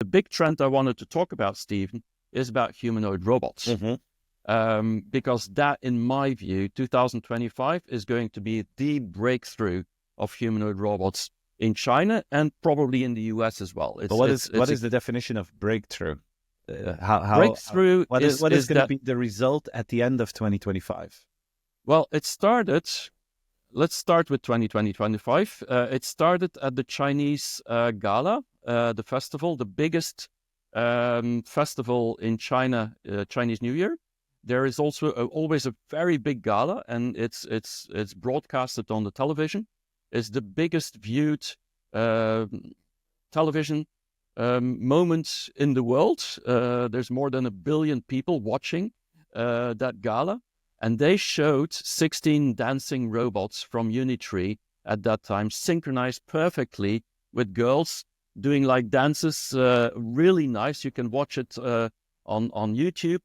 the big trend I wanted to talk about, Stephen, is about humanoid robots. Because that, in my view, 2025 is going to be the breakthrough of humanoid robots in China and probably in the US as well. But what is the definition of breakthrough? Breakthrough what is going to be the result at the end of 2025? Well, it started. Let's start with 2025. It started at the Chinese Gala, the festival, the biggest festival in China, Chinese New Year. There is also always a very big gala, and it's broadcasted on the television. It's the biggest viewed television moment in the world. There's more than 1 billion people watching that gala, and they showed 16 dancing robots from Unitree at that time, synchronized perfectly with girls doing like dances, really nice. You can watch it on YouTube.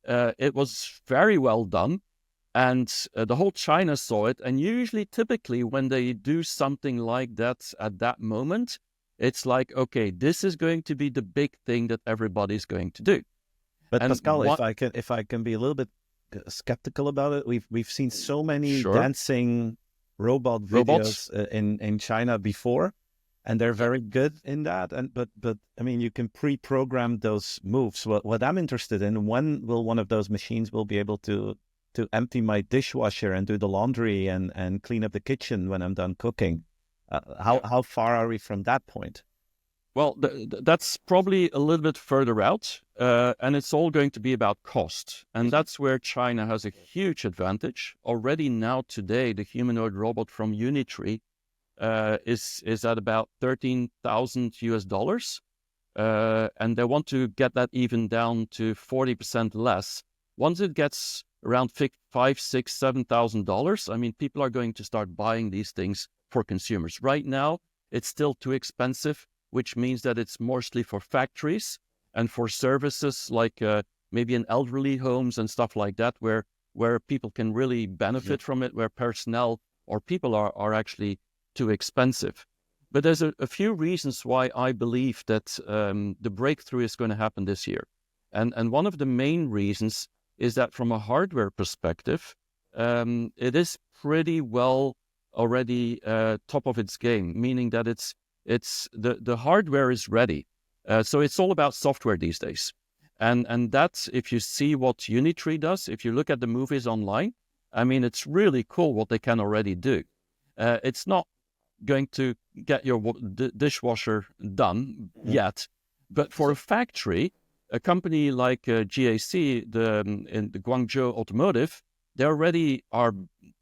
It was very well done, and the whole China saw it. And usually, typically, when they do something like that at that moment, it's like, okay, this is going to be the big thing that everybody's going to do. But and Pascal, if I can be a little bit skeptical about it, we've seen so many dancing robot videos in China before. And they're very good in that. But I mean, you can pre-program those moves. What I'm interested in, when will one of those machines will be able to empty my dishwasher and do the laundry and clean up the kitchen when I'm done cooking? How far are we from that point? Well, that's probably a little bit further out, and it's all going to be about cost. And that's where China has a huge advantage. Already now today, the humanoid robot from Unitree is at about $13,000, and they want to get that even down to 40% less. Once it gets around $5,000, $6,000, $7,000, I mean, people are going to start buying these things for consumers. Right now, it's still too expensive, which means that it's mostly for factories and for services like maybe in elderly homes and stuff like that, where people can really benefit from it, where personnel or people are actually too expensive. But there's a few reasons why I believe that the breakthrough is going to happen this year. And one of the main reasons is that from a hardware perspective, it is pretty well already top of its game, meaning that the hardware is ready. So it's all about software these days. And that's, if you see what Unitree does, if you look at the movies online, I mean, it's really cool what they can already do. It's not going to get your dishwasher done yet, but for a factory, a company like GAC, in the Guangzhou Automotive, they already are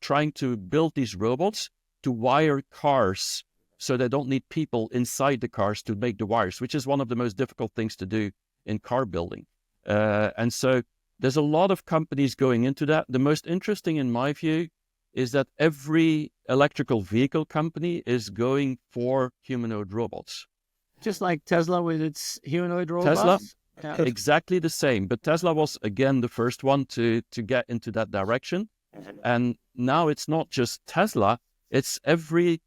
trying to build these robots to wire cars, so they don't need people inside the cars to make the wires, which is one of the most difficult things to do in car building. And so there's a lot of companies going into that. The most interesting, in my view, is that every electrical vehicle company is going for humanoid robots. Just like Tesla with its humanoid robots? Tesla, exactly the same. But Tesla was, again, the first one to get into that direction. And now it's not just Tesla, it's every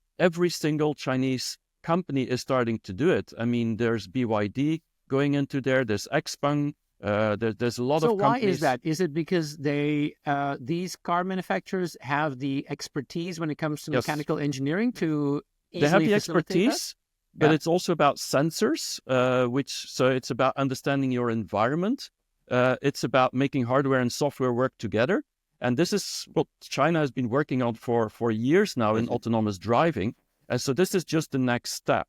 single Chinese company is starting to do it. I mean, there's BYD going into there, there's XPeng, there's a lot of companies. So why is that? Is it because these car manufacturers have the expertise when it comes to mechanical engineering to easily They have the expertise, that? But it's also about sensors, so it's about understanding your environment. It's about making hardware and software work together. And this is what China has been working on for years now in autonomous driving. And so this is just the next step.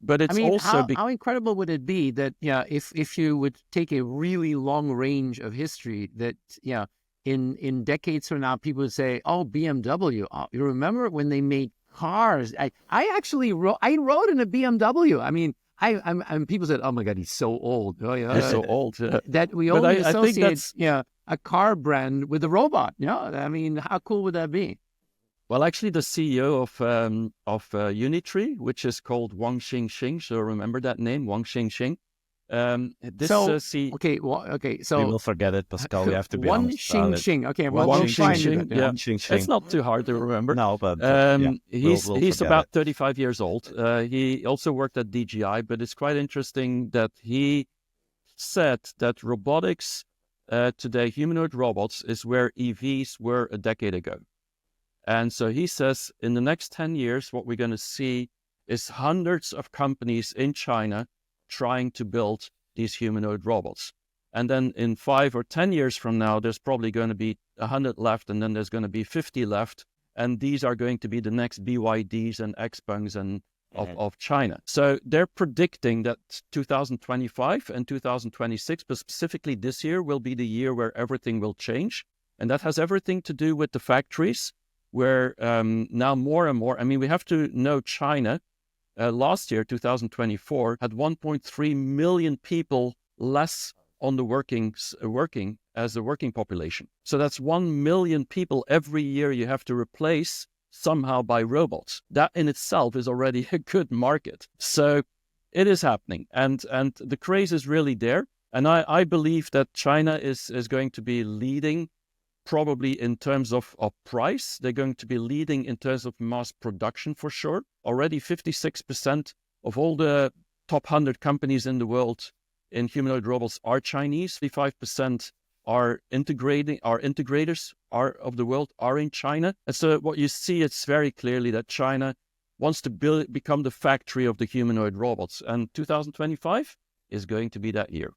But it's how incredible would it be that if you would take a really long range of history, that in decades from now people would say, oh, BMW, you remember when they made cars? I rode in a BMW. I mean, I'm people said, oh my God, he's so old. He's so old. That we only associate a car brand with a robot. I mean, how cool would that be? Well, actually, the CEO of Unitree, which is called Wang Xingxing, so remember that name, Wang Xingxing. So we will forget it, Pascal. We have to be one honest Xing about it. Xing. Okay, One we'll Xing find Xing, it. yeah. One Xing Xing. It's not too hard to remember. No, but he's we'll about forget 35 years old. He also worked at DJI, but it's quite interesting that he said that robotics today, humanoid robots, is where EVs were a decade ago. And so he says in the next 10 years, what we're going to see is hundreds of companies in China trying to build these humanoid robots. And then in 5 or 10 years from now, there's probably going to be 100 left, and then there's going to be 50 left. And these are going to be the next BYDs and XPengs and of China. So they're predicting that 2025 and 2026, but specifically this year, will be the year where everything will change. And that has everything to do with the factories, where now more and more, I mean, we have to know China last year, 2024, had 1.3 million people less on the working as a working population. So that's 1 million people every year you have to replace somehow by robots. That in itself is already a good market. So it is happening. And the craze is really there. And I believe that China is going to be leading probably in terms of price. They're going to be leading in terms of mass production for sure. Already 56% of all the top 100 companies in the world in humanoid robots are Chinese. 55% are integrators of the world are in China. And so what you see, it's very clearly that China wants to become the factory of the humanoid robots. And 2025 is going to be that year.